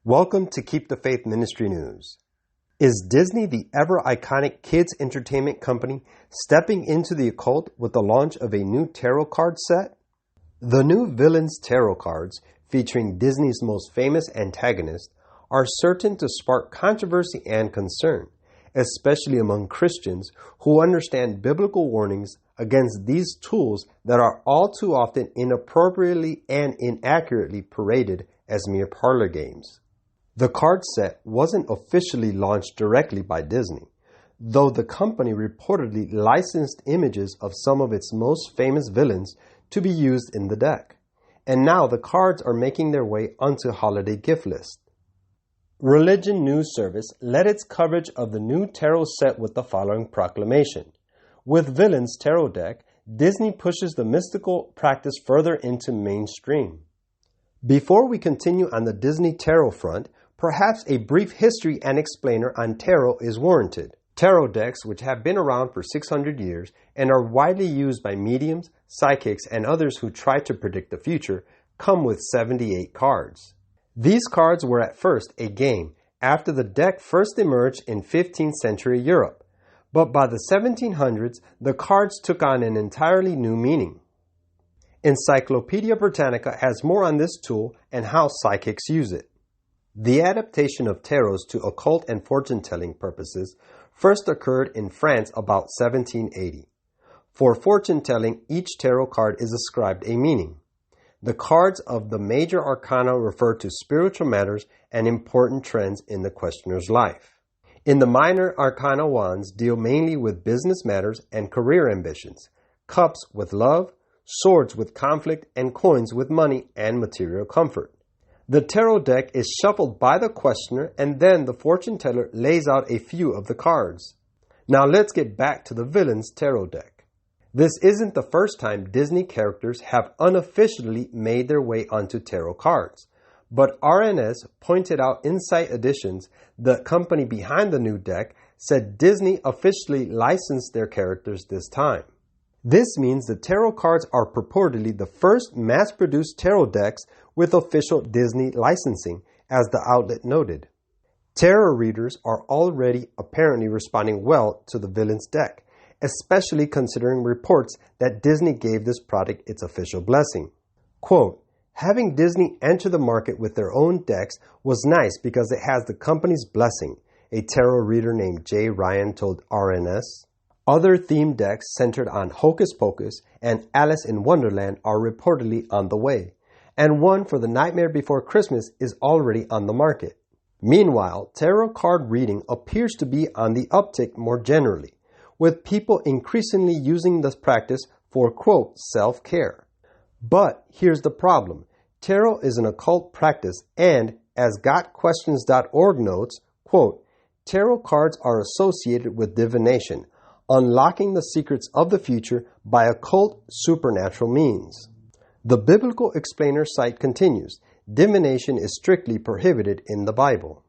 Welcome to Keep the Faith Ministry News. Is Disney, the ever-iconic kids entertainment company, stepping into the occult with the launch of a new tarot card set? The new Villains tarot cards, featuring Disney's most famous antagonist, are certain to spark controversy and concern, especially among Christians who understand biblical warnings against these tools that are all too often inappropriately and inaccurately paraded as mere parlor games. The card set wasn't officially launched directly by Disney, though the company reportedly licensed images of some of its most famous villains to be used in the deck. And now the cards are making their way onto holiday gift lists. Religion News Service led its coverage of the new tarot set with the following proclamation. With Villains Tarot Deck, Disney pushes the mystical practice further into mainstream. Before we continue on the Disney tarot front, perhaps a brief history and explainer on tarot is warranted. Tarot decks, which have been around for 600 years and are widely used by mediums, psychics, and others who try to predict the future, come with 78 cards. These cards were at first a game after the deck first emerged in 15th century Europe, but by the 1700s, the cards took on an entirely new meaning. Encyclopedia Britannica has more on this tool and how psychics use it. The adaptation of tarots to occult and fortune-telling purposes first occurred in France about 1780. For fortune-telling, each tarot card is ascribed a meaning. The cards of the major arcana refer to spiritual matters and important trends in the questioner's life. In the minor arcana, wands deal mainly with business matters and career ambitions, cups with love, swords with conflict, and coins with money and material comfort. The tarot deck is shuffled by the questioner, and then the fortune teller lays out a few of the cards. Now let's get back to the Villains tarot deck. This isn't the first time Disney characters have unofficially made their way onto tarot cards, but RNS pointed out Insight Editions, the company behind the new deck, said Disney officially licensed their characters this time. This means the tarot cards are purportedly the first mass-produced tarot decks with official Disney licensing, as the outlet noted. Tarot readers are already apparently responding well to the Villains deck, especially considering reports that Disney gave this product its official blessing. Quote, "Having Disney enter the market with their own decks was nice because it has the company's blessing," a tarot reader named Jay Ryan told RNS. Other themed decks centered on Hocus Pocus and Alice in Wonderland are reportedly on the way, and one for The Nightmare Before Christmas is already on the market. Meanwhile, tarot card reading appears to be on the uptick more generally, with people increasingly using this practice for, quote, self-care. But here's the problem. Tarot is an occult practice and, as GotQuestions.org notes, quote, "Tarot cards are associated with divination, unlocking the secrets of the future by occult supernatural means." The Biblical Explainer site continues, "Divination is strictly prohibited in the Bible."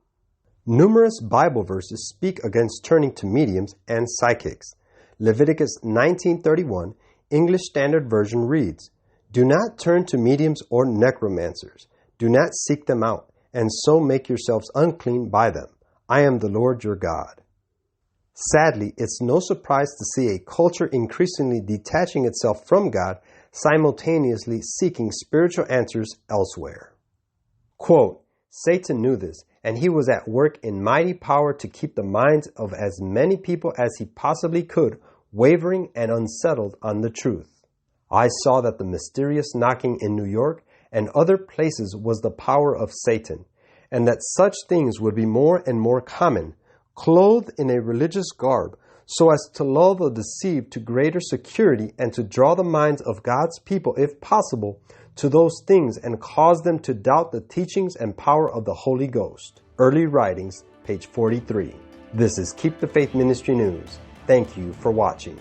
Numerous Bible verses speak against turning to mediums and psychics. Leviticus 19:31, English Standard Version reads, "Do not turn to mediums or necromancers. Do not seek them out, and so make yourselves unclean by them. I am the Lord your God." Sadly, it's no surprise to see a culture increasingly detaching itself from God, simultaneously seeking spiritual answers elsewhere. Quote, "Satan knew this, and he was at work in mighty power to keep the minds of as many people as he possibly could wavering and unsettled on the truth. I saw that the mysterious knocking in New York and other places was the power of Satan, and that such things would be more and more common, clothed in a religious garb, so as to lull the deceived to greater security and to draw the minds of God's people, if possible, to those things and cause them to doubt the teachings and power of the Holy Ghost." Early Writings, page 43. This is Keep the Faith Ministry News. Thank you for watching.